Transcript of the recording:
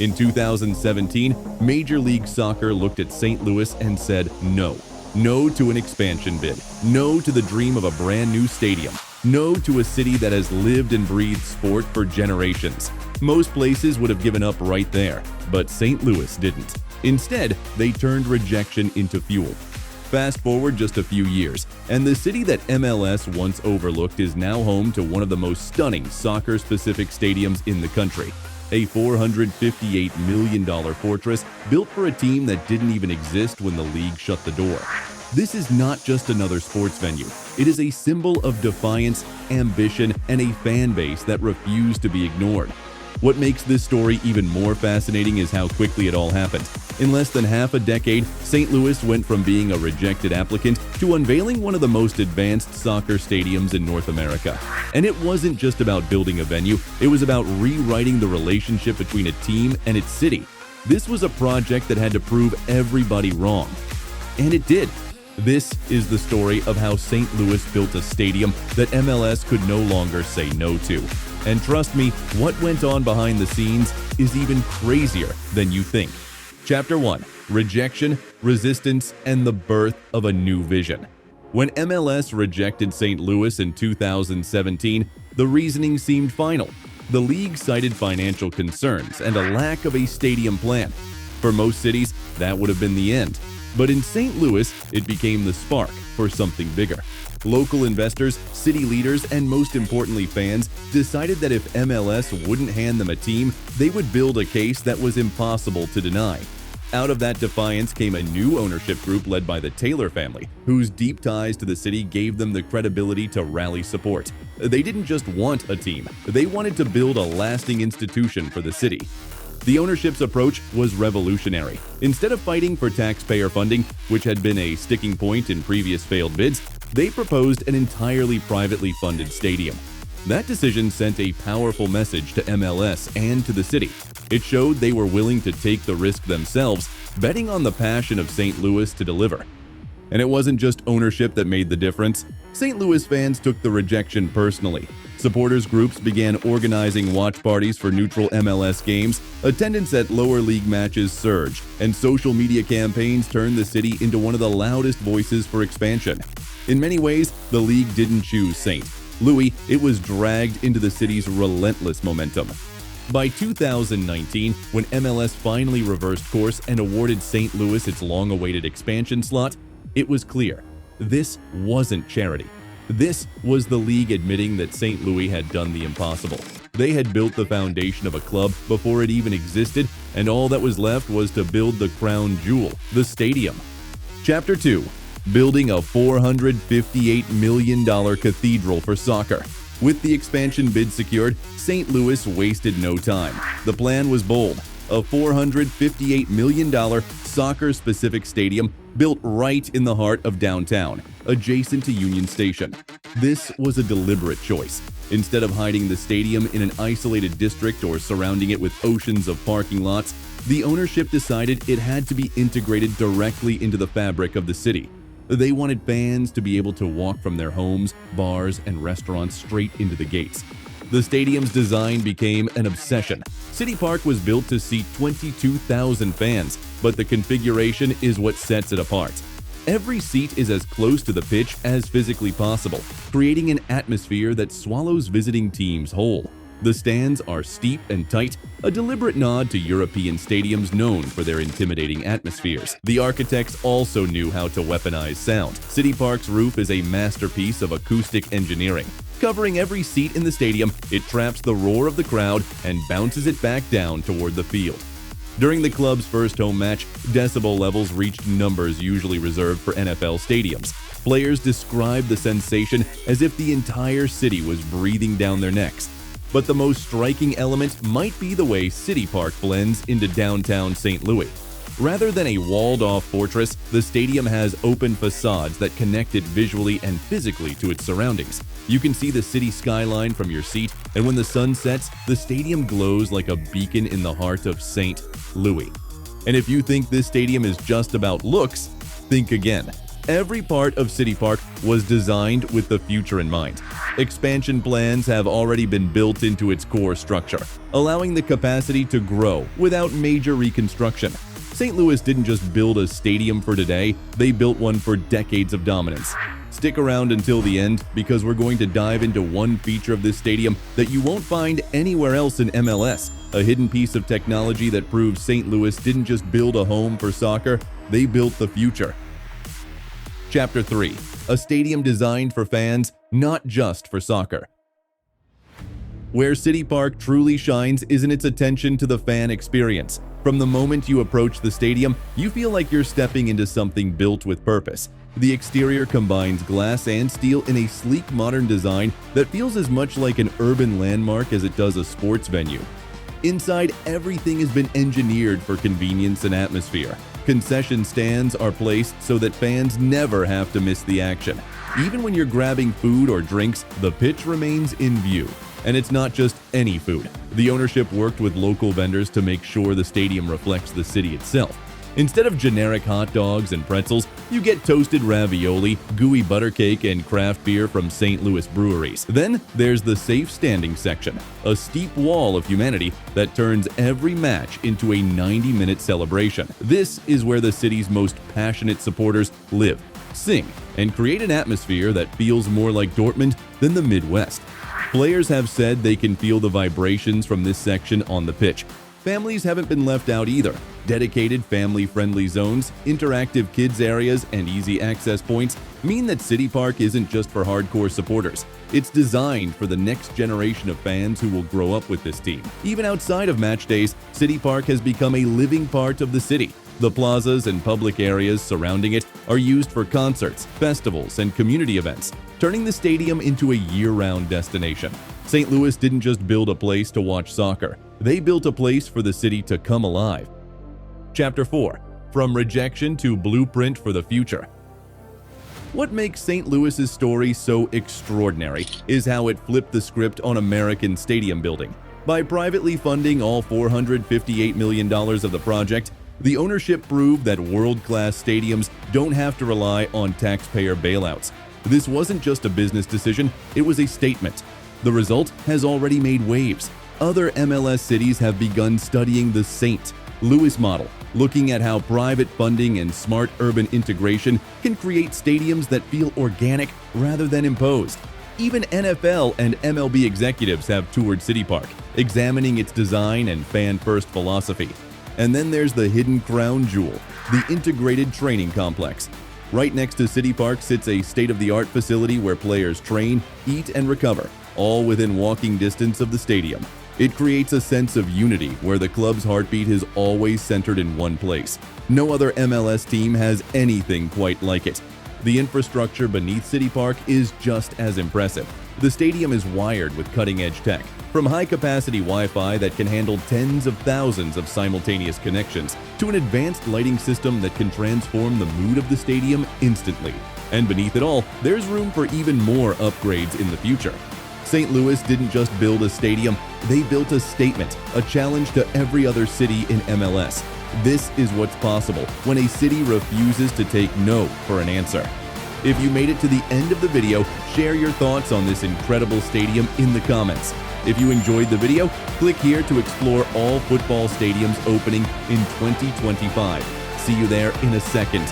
In 2017, Major League Soccer looked at St. Louis and said no. No to an expansion bid. No to the dream of a brand new stadium. No to a city that has lived and breathed sport for generations. Most places would have given up right there, but St. Louis didn't. Instead, they turned rejection into fuel. Fast forward just a few years, and the city that MLS once overlooked is now home to one of the most stunning soccer-specific stadiums in the country. A $458 million fortress built for a team that didn't even exist when the league shut the door. This is not just another sports venue. It is a symbol of defiance, ambition, and a fan base that refuse to be ignored. What makes this story even more fascinating is how quickly it all happened. In less than half a decade, St. Louis went from being a rejected applicant to unveiling one of the most advanced soccer stadiums in North America. And it wasn't just about building a venue, it was about rewriting the relationship between a team and its city. This was a project that had to prove everybody wrong. And it did. This is the story of how St. Louis built a stadium that MLS could no longer say no to. And trust me, what went on behind the scenes is even crazier than you think. Chapter 1: Rejection, Resistance, and the Birth of a New Vision. When MLS rejected St. Louis in 2017, the reasoning seemed final. The league cited financial concerns and a lack of a stadium plan. For most cities, that would have been the end. But in St. Louis, it became the spark for something bigger. Local investors, city leaders, and most importantly fans decided that if MLS wouldn't hand them a team, they would build a case that was impossible to deny. Out of that defiance came a new ownership group led by the Taylor family, whose deep ties to the city gave them the credibility to rally support. They didn't just want a team, they wanted to build a lasting institution for the city. The ownership's approach was revolutionary. Instead of fighting for taxpayer funding, which had been a sticking point in previous failed bids, they proposed an entirely privately funded stadium. That decision sent a powerful message to MLS and to the city. It showed they were willing to take the risk themselves, betting on the passion of St. Louis to deliver. And it wasn't just ownership that made the difference. St. Louis fans took the rejection personally. Supporters groups began organizing watch parties for neutral MLS games, attendance at lower league matches surged, and social media campaigns turned the city into one of the loudest voices for expansion. In many ways, the league didn't choose St. Louis, it was dragged into the city's relentless momentum. By 2019, when MLS finally reversed course and awarded St. Louis its long-awaited expansion slot, it was clear. This wasn't charity. This was the league admitting that St. Louis had done the impossible. They had built the foundation of a club before it even existed, and all that was left was to build the crown jewel, the stadium. Chapter 2: Building a $458 million cathedral for soccer. With the expansion bid secured, St. Louis wasted no time. The plan was bold: a $458 million soccer-specific stadium built right in the heart of downtown, adjacent to Union Station. This was a deliberate choice. Instead of hiding the stadium in an isolated district or surrounding it with oceans of parking lots, the ownership decided it had to be integrated directly into the fabric of the city. They wanted fans to be able to walk from their homes, bars, and restaurants straight into the gates. The stadium's design became an obsession. City Park was built to seat 22,000 fans, but the configuration is what sets it apart. Every seat is as close to the pitch as physically possible, creating an atmosphere that swallows visiting teams whole. The stands are steep and tight, a deliberate nod to European stadiums known for their intimidating atmospheres. The architects also knew how to weaponize sound. City Park's roof is a masterpiece of acoustic engineering. Covering every seat in the stadium, it traps the roar of the crowd and bounces it back down toward the field. During the club's first home match, decibel levels reached numbers usually reserved for NFL stadiums. Players described the sensation as if the entire city was breathing down their necks. But the most striking element might be the way City Park blends into downtown St. Louis. Rather than a walled-off fortress, the stadium has open facades that connect it visually and physically to its surroundings. You can see the city skyline from your seat, and when the sun sets, the stadium glows like a beacon in the heart of St. Louis. And if you think this stadium is just about looks, think again. Every part of City Park was designed with the future in mind. Expansion plans have already been built into its core structure, allowing the capacity to grow without major reconstruction. St. Louis didn't just build a stadium for today, they built one for decades of dominance. Stick around until the end because we're going to dive into one feature of this stadium that you won't find anywhere else in MLS, a hidden piece of technology that proves St. Louis didn't just build a home for soccer, they built the future. Chapter 3: A stadium designed for fans, not just for soccer. Where City Park truly shines is in its attention to the fan experience. From the moment you approach the stadium, you feel like you're stepping into something built with purpose. The exterior combines glass and steel in a sleek modern design that feels as much like an urban landmark as it does a sports venue. Inside, everything has been engineered for convenience and atmosphere. Concession stands are placed so that fans never have to miss the action. Even when you're grabbing food or drinks, the pitch remains in view. And it's not just any food. The ownership worked with local vendors to make sure the stadium reflects the city itself. Instead of generic hot dogs and pretzels, you get toasted ravioli, gooey butter cake, and craft beer from St. Louis breweries. Then there's the safe standing section, a steep wall of humanity that turns every match into a 90-minute celebration. This is where the city's most passionate supporters live, sing, and create an atmosphere that feels more like Dortmund than the Midwest. Players have said they can feel the vibrations from this section on the pitch. Families haven't been left out either. Dedicated family-friendly zones, interactive kids areas, and easy access points mean that City Park isn't just for hardcore supporters. It's designed for the next generation of fans who will grow up with this team. Even outside of match days, City Park has become a living part of the city. The plazas and public areas surrounding it are used for concerts, festivals, and community events, turning the stadium into a year-round destination. St. Louis didn't just build a place to watch soccer, they built a place for the city to come alive. Chapter 4: From Rejection to Blueprint for the Future. What makes St. Louis's story so extraordinary is how it flipped the script on American stadium building. By privately funding all $458 million of the project, the ownership proved that world-class stadiums don't have to rely on taxpayer bailouts. This wasn't just a business decision, it was a statement. The result has already made waves. Other MLS cities have begun studying the St. Louis model, looking at how private funding and smart urban integration can create stadiums that feel organic rather than imposed. Even NFL and MLB executives have toured City Park, examining its design and fan-first philosophy. And then there's the hidden crown jewel, the integrated training complex. Right next to City Park sits a state-of-the-art facility where players train, eat, and recover, all within walking distance of the stadium. It creates a sense of unity where the club's heartbeat is always centered in one place. No other MLS team has anything quite like it. The infrastructure beneath City Park is just as impressive. The stadium is wired with cutting-edge tech, from high-capacity Wi-Fi that can handle tens of thousands of simultaneous connections to an advanced lighting system that can transform the mood of the stadium instantly. And beneath it all, there's room for even more upgrades in the future. St. Louis didn't just build a stadium, they built a statement, a challenge to every other city in MLS. This is what's possible when a city refuses to take no for an answer. If you made it to the end of the video, share your thoughts on this incredible stadium in the comments. If you enjoyed the video, click here to explore all football stadiums opening in 2025. See you there in a second.